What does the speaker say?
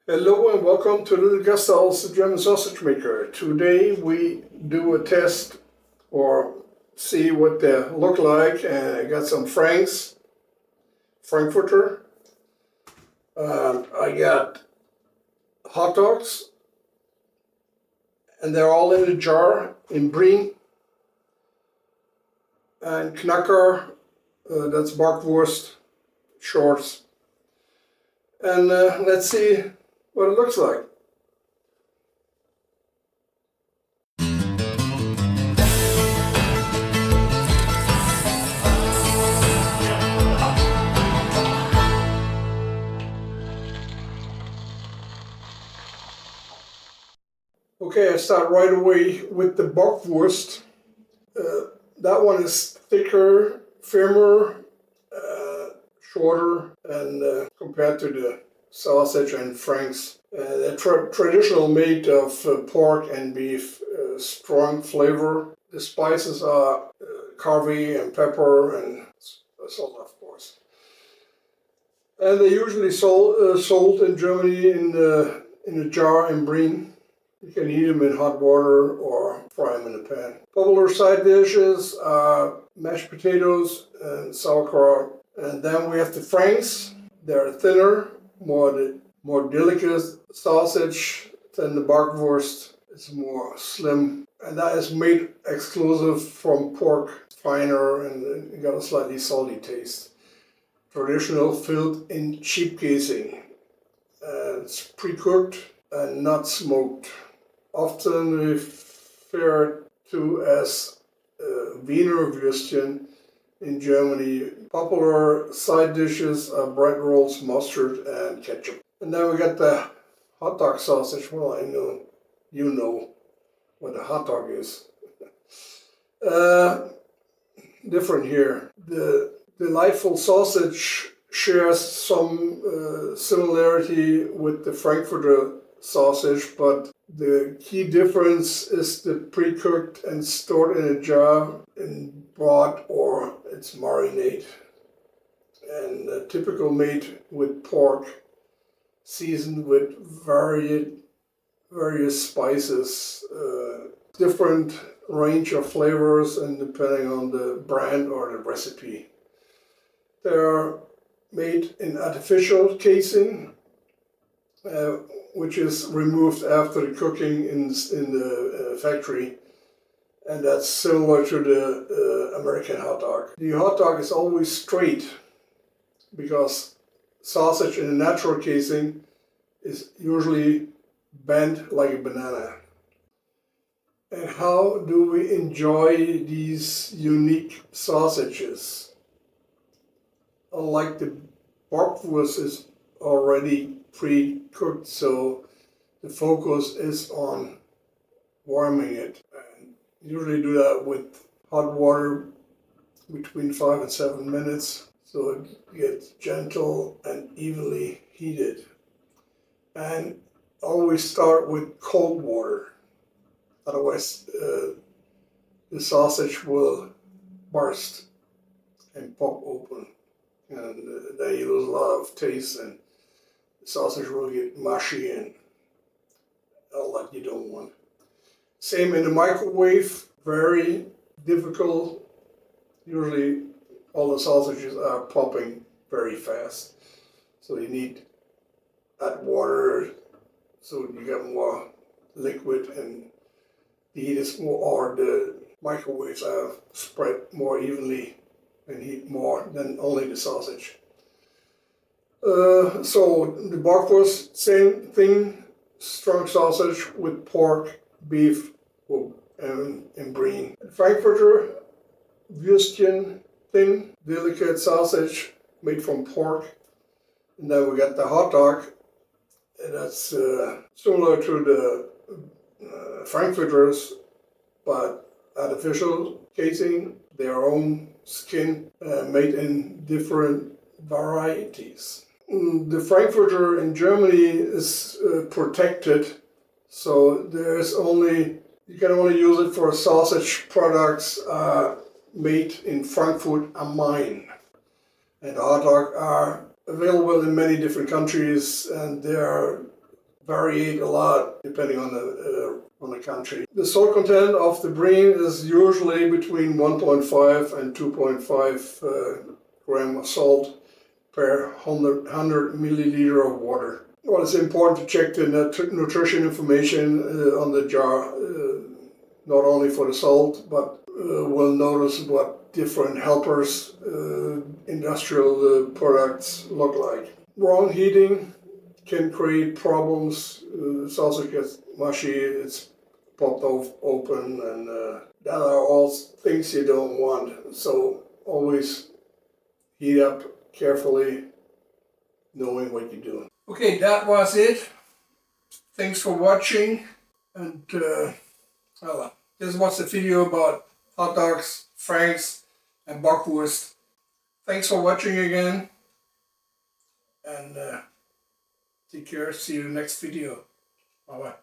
Hello and welcome to littleGasthaus, the German sausage maker. Today we do a test or see what they look like, and I got some frankfurter. I got hot dogs, and they're all in a jar in brie, and knacker, that's bockwurst shorts. And let's see what it looks like. Okay, I start right away with the bockwurst. That one is thicker, firmer, shorter, and compared to the sausage and franks. They're traditional made of pork and beef, strong flavor. The spices are carvy and pepper and salt, of course. And they usually sold in Germany in a jar in brie. You can eat them in hot water or fry them in a pan. Popular side dishes are mashed potatoes and sauerkraut. And then we have the franks. They're thinner, more delicate sausage than the bockwurst. It's more slim. And that is made exclusive from pork, finer, and got a slightly salty taste. Traditional, filled in cheap casing. It's pre-cooked and not smoked. Often referred to as Wiener Würstchen in Germany. Popular side dishes are bread rolls, mustard, and ketchup. And then we got the hot dog sausage. Well, I know you know what a hot dog is. Different here. The delightful sausage shares some similarity with the Frankfurter sausage, but the key difference is the pre-cooked and stored in a jar in broth or its marinade. And typical made with pork, seasoned with various spices, different range of flavors, and depending on the brand or the recipe. They're made in artificial casing, which is removed after the cooking in the factory, and that's similar to the American hot dog. The hot dog is always straight because sausage in a natural casing is usually bent like a banana. And how do we enjoy these unique sausages? Unlike the bockwurst is already pre-cooked, so the focus is on warming it. And usually do that with hot water between 5 and 7 minutes, so it gets gentle and evenly heated. And always start with cold water, otherwise the sausage will burst and pop open, and then you lose a lot of taste, and the sausage will get mushy and all that you don't want. Same in the microwave, very difficult. Usually all the sausages are popping very fast. So you need add water so you get more liquid and the heat is more, or the microwaves are spread more evenly and heat more than only the sausage. So the bockwurst, same thing, strong sausage with pork, beef, and brie. Frankfurter Würstchen, thin, delicate sausage made from pork. And then we got the hot dog, and that's similar to the Frankfurters, but artificial casing, their own skin, made in different varieties. The Frankfurter in Germany is protected, so you can only use it for sausage products made in Frankfurt am Main. And hot dog are available in many different countries, and they are vary a lot depending on the country. The salt content of the brine is usually between 1.5 and 2.5 gram of salt per 100 milliliter of water. Well, it's important to check the nutrition information on the jar, not only for the salt, but we'll notice what different helpers, industrial products look like. Wrong heating can create problems. The saucer gets mushy, it's popped open, and that are all things you don't want. So always heat up carefully, knowing what you're doing. Okay, that was it. Thanks for watching, and well, this was a video about hot dogs, franks, and bockwurst. Thanks for watching again, and take care. See you in the next video. Bye bye.